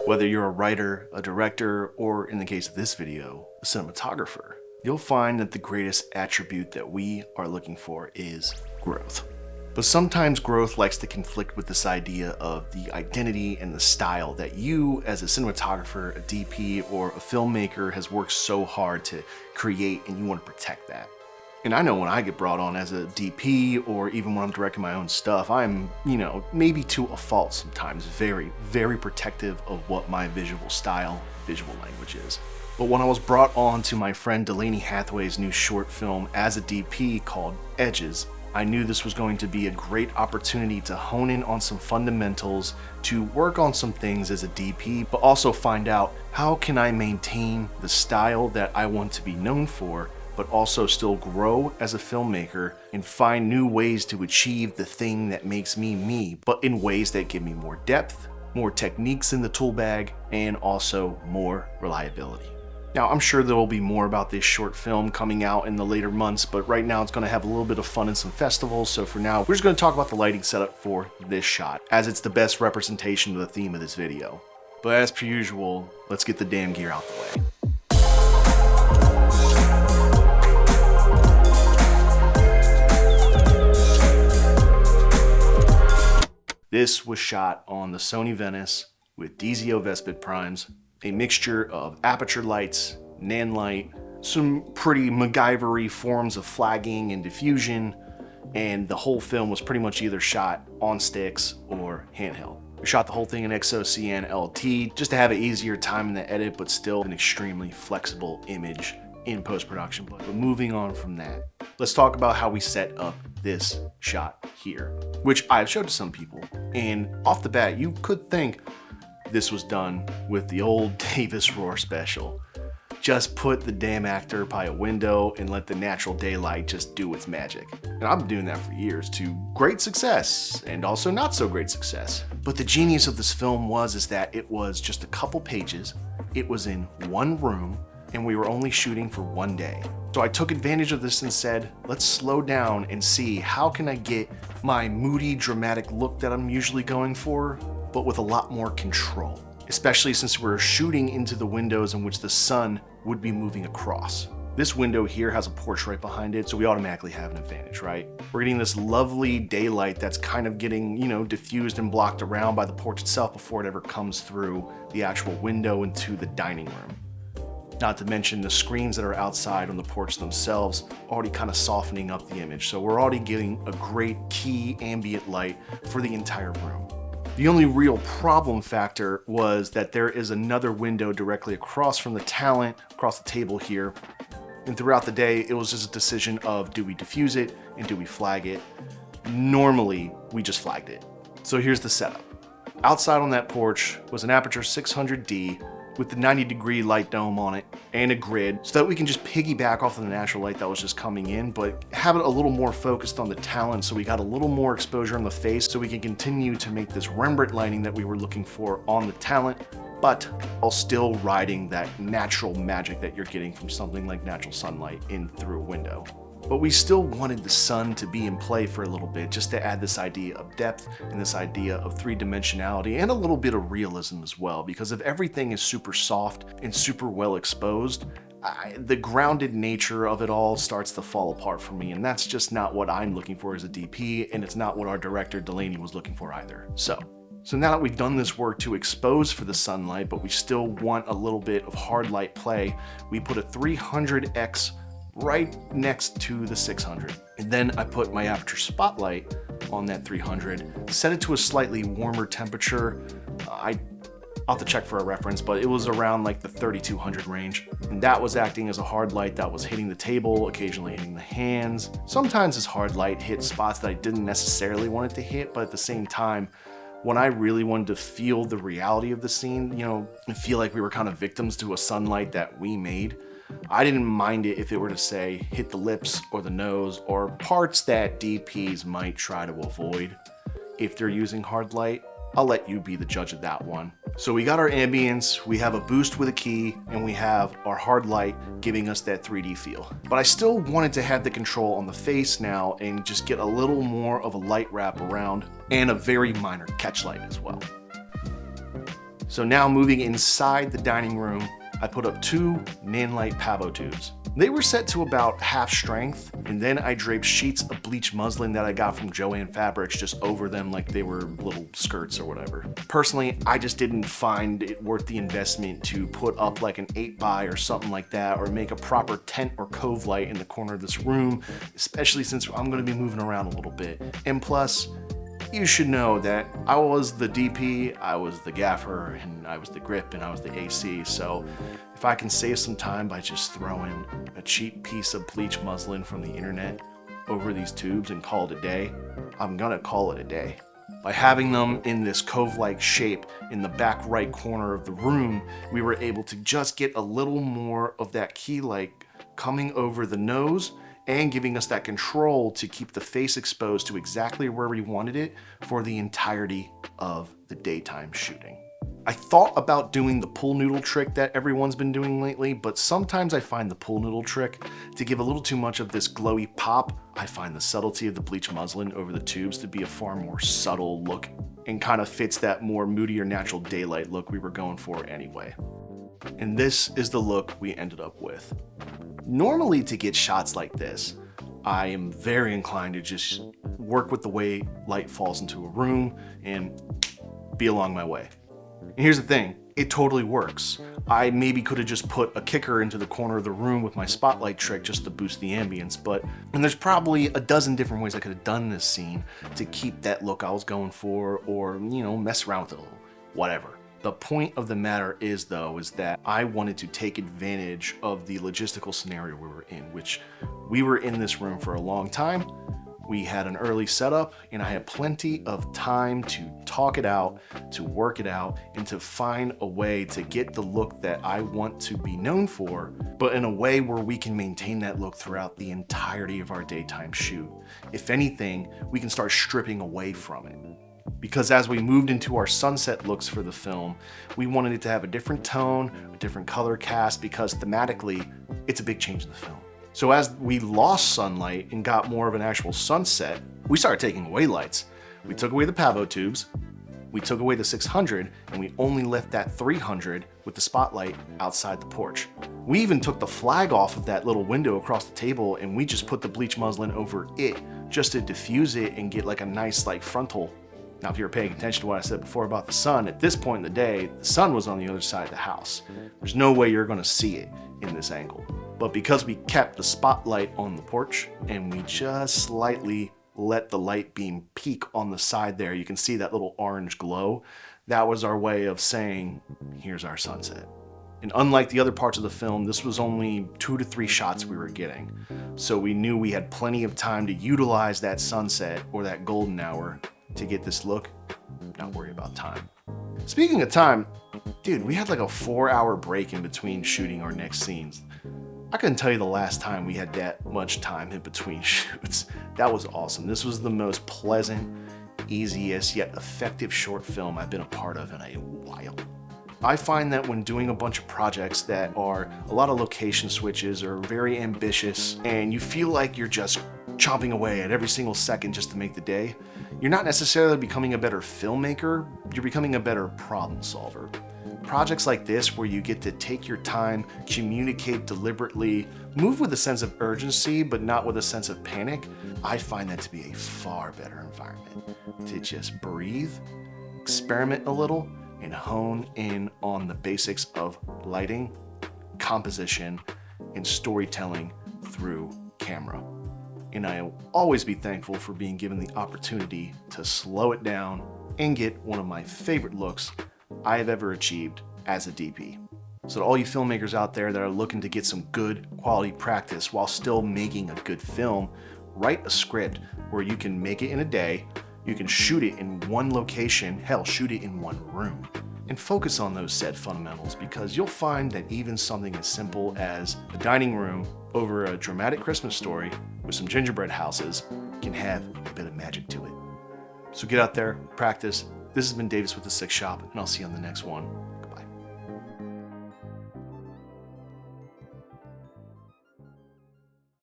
Whether you're a writer, a director, or in the case of this video, a cinematographer, you'll find that the greatest attribute that we are looking for is growth. But sometimes growth likes to conflict with this idea of the identity and the style that you as a cinematographer, a DP, or a filmmaker has worked so hard to create, and you want to protect that. And I know when I get brought on as a DP, or even when I'm directing my own stuff, I'm, maybe to a fault sometimes, very, very protective of what my visual style, visual language is. But when I was brought on to my friend Delaney Hathaway's new short film as a DP called Edges, I knew this was going to be a great opportunity to hone in on some fundamentals, to work on some things as a DP, but also find out how can I maintain the style that I want to be known for, but also still grow as a filmmaker and find new ways to achieve the thing that makes me me, but in ways that give me more depth, more techniques in the tool bag, and also more reliability. Now, I'm sure there will be more about this short film coming out in the later months, but right now it's going to have a little bit of fun in some festivals, so for now, we're just going to talk about the lighting setup for this shot, as it's the best representation of the theme of this video. But as per usual, let's get the damn gear out the way. This was shot on the SONY VENICE with DZO VESPID primes, a mixture of aperture lights, nan light, some pretty MacGyver-y forms of flagging and diffusion, and the whole film was pretty much either shot on sticks or handheld. We shot the whole thing in XOCN LT just to have an easier time in the edit, but still an extremely flexible image in post-production. But moving on from that, let's talk about how we set up this shot here, which I've showed to some people. And off the bat, you could think this was done with the old Davis Roar special. Just put the damn actor by a window and let the natural daylight just do its magic. And I've been doing that for years to great success and also not so great success. But the genius of this film is that it was just a couple pages, it was in one room, and we were only shooting for one day. So I took advantage of this and said, let's slow down and see how can I get my moody, dramatic look that I'm usually going for, but with a lot more control, especially since we're shooting into the windows in which the sun would be moving across. This window here has a porch right behind it, so we automatically have an advantage, right? We're getting this lovely daylight that's kind of getting, diffused and blocked around by the porch itself before it ever comes through the actual window into the dining room. Not to mention the screens that are outside on the porch themselves already kind of softening up the image. So we're already getting a great key ambient light for the entire room. The only real problem factor was that there is another window directly across from the talent, across the table here. And throughout the day, it was just a decision of do we diffuse it and do we flag it? Normally, we just flagged it. So here's the setup. Outside on that porch was an Aperture 600D with the 90-degree light dome on it and a grid so that we can just piggyback off of the natural light that was just coming in, but have it a little more focused on the talent so we got a little more exposure on the face so we can continue to make this Rembrandt lighting that we were looking for on the talent, but while still riding that natural magic that you're getting from something like natural sunlight in through a window. But we still wanted the sun to be in play for a little bit, just to add this idea of depth and this idea of three-dimensionality and a little bit of realism as well, because if everything is super soft and super well exposed, the grounded nature of it all starts to fall apart for me, and that's just not what I'm looking for as a DP, and it's not what our director Delaney was looking for either. So now that we've done this work to expose for the sunlight, but we still want a little bit of hard light play, we put a 300x right next to the 600. And then I put my aperture spotlight on that 300, set it to a slightly warmer temperature. I'll have to check for a reference, but it was around like the 3200 range. And that was acting as a hard light that was hitting the table, occasionally hitting the hands. Sometimes this hard light hit spots that I didn't necessarily want it to hit, but at the same time, when I really wanted to feel the reality of the scene, and feel like we were kind of victims to a sunlight that we made, I didn't mind it if it were to say hit the lips or the nose or parts that DPs might try to avoid if they're using hard light. I'll let you be the judge of that one. So we got our ambience, we have a boost with a key, and we have our hard light giving us that 3D feel. But I still wanted to have the control on the face now and just get a little more of a light wrap around and a very minor catch light as well. So now moving inside the dining room, I put up 2 Nanlite pavo tubes. They were set to about half strength, and then I draped sheets of bleach muslin that I got from Joann Fabrics just over them like they were little skirts or whatever. Personally, I just didn't find it worth the investment to put up like an 8x or something like that, or make a proper tent or cove light in the corner of this room, especially since I'm gonna be moving around a little bit. And plus, you should know that I was the DP, I was the gaffer, and I was the grip, and I was the AC, so if I can save some time by just throwing a cheap piece of bleach muslin from the internet over these tubes and call it a day, I'm gonna call it a day. By having them in this cove-like shape in the back right corner of the room, we were able to just get a little more of that key light coming over the nose and giving us that control to keep the face exposed to exactly where we wanted it for the entirety of the daytime shooting. I thought about doing the pool noodle trick that everyone's been doing lately, but sometimes I find the pool noodle trick to give a little too much of this glowy pop. I find the subtlety of the bleach muslin over the tubes to be a far more subtle look and kind of fits that more moodier natural daylight look we were going for anyway. And this is the look we ended up with. Normally, to get shots like this, I am very inclined to just work with the way light falls into a room and be along my way. And here's the thing, it totally works. I maybe could have just put a kicker into the corner of the room with my spotlight trick just to boost the ambience, and there's probably a dozen different ways I could have done this scene to keep that look I was going for, or, mess around with it a little, whatever. The point of the matter is, though, is that I wanted to take advantage of the logistical scenario we were in, which we were in this room for a long time. We had an early setup, and I had plenty of time to talk it out, to work it out, and to find a way to get the look that I want to be known for, but in a way where we can maintain that look throughout the entirety of our daytime shoot. If anything, we can start stripping away from it. Because as we moved into our sunset looks for the film, we wanted it to have a different tone, a different color cast, because thematically, it's a big change in the film. So as we lost sunlight and got more of an actual sunset, we started taking away lights. We took away the pavo tubes, we took away the 600, and we only left that 300 with the spotlight outside the porch. We even took the flag off of that little window across the table, and we just put the bleach muslin over it just to diffuse it and get like a nice frontal. Now, if you were paying attention to what I said before about the sun, at this point in the day, the sun was on the other side of the house. There's no way you're gonna see it in this angle. But because we kept the spotlight on the porch and we just slightly let the light beam peak on the side there, you can see that little orange glow. That was our way of saying, here's our sunset. And unlike the other parts of the film, this was only 2 to 3 shots we were getting. So we knew we had plenty of time to utilize that sunset or that golden hour to get this look, not worry about time. Speaking of time, dude, we had like a 4-hour break in between shooting our next scenes. I couldn't tell you the last time we had that much time in between shoots. That was awesome. This was the most pleasant, easiest, yet effective short film I've been a part of in a while. I find that when doing a bunch of projects that are a lot of location switches or very ambitious, and you feel like you're just chomping away at every single second just to make the day, you're not necessarily becoming a better filmmaker, you're becoming a better problem solver. Projects like this, where you get to take your time, communicate deliberately, move with a sense of urgency, but not with a sense of panic, I find that to be a far better environment. To just breathe, experiment a little, and hone in on the basics of lighting, composition, and storytelling through camera. And I'll always be thankful for being given the opportunity to slow it down and get one of my favorite looks I have ever achieved as a DP. So to all you filmmakers out there that are looking to get some good quality practice while still making a good film, write a script where you can make it in a day, you can shoot it in one location, hell, shoot it in one room, and focus on those said fundamentals, because you'll find that even something as simple as a dining room over a dramatic Christmas story with some gingerbread houses can have a bit of magic to it. So get out there, practice. This has been Davis with the Six Shop, and I'll see you on the next one.